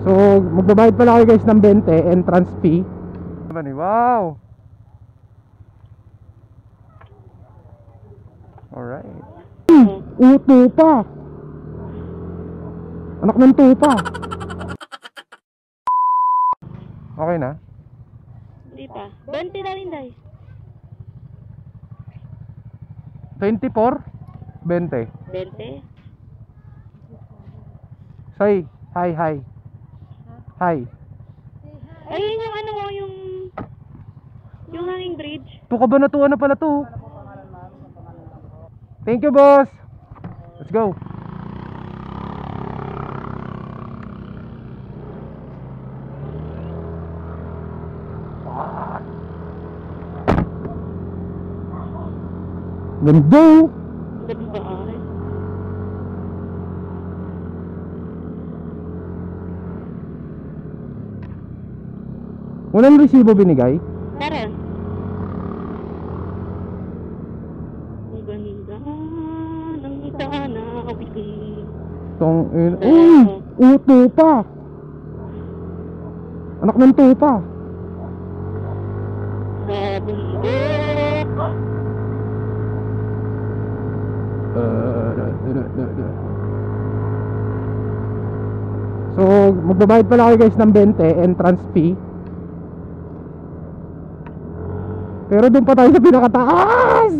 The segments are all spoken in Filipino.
So magbabayad pala kayo guys ng 20 entrance fee. Wow. Alright. Tupa. Anak ng tupa. Okay na? Hindi pa. 20 na rin, Day. 24? 20. 20? Say, hi. Hi. Ayun yung ano mo, yung hanging bridge. To ka ba natuwa na pala to? Thank you, boss. Let's go. Ganda. Ganda ay. Walang resibo binigay? Meron. Ang ganda ng tanawin. Tupa. Anak ng tupa. Sa bundok. So magbabayad pala kayo guys ng 20 entrance fee. Pero doon pa tayo sa pinakataas.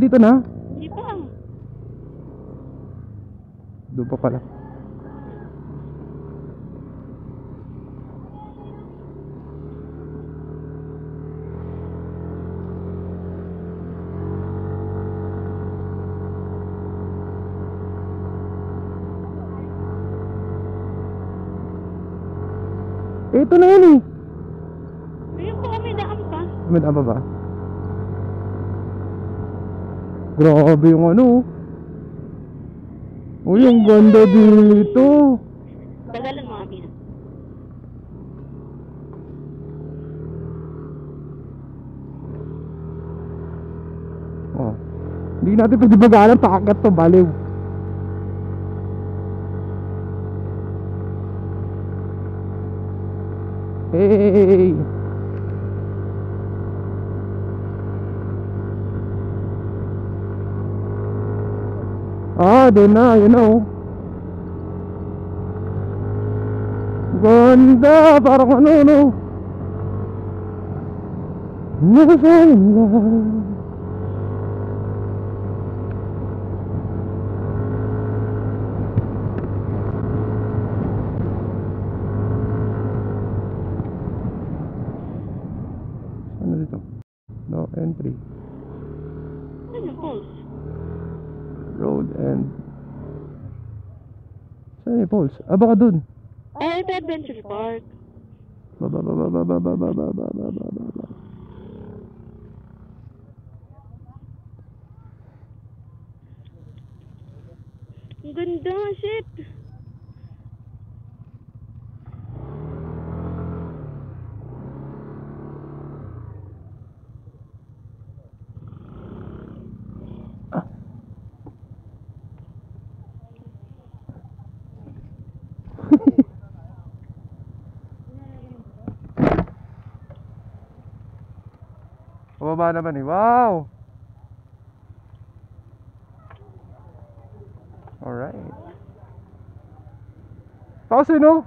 Dito na? Hindi pa. Doon pa pala. Ito na yun eh. Ayun po, may daan pa. May daan pa ba? Grabe yung ano. Uy, ang ganda dito. Tagalan mo kami. Oh. Hindi natin pwede bagalan, pakagat to, baliw. Hey. Doon na, you know. Ganda, parang ano, no. Never fall in love. Ano dito? No entry. Ano yung poles? Road and saan yung poles? Baka dun. Ay, ito Adventure Park. Baba. Ang ganda, shit. Pababa naman eh. Wow! Alright. Tapos no?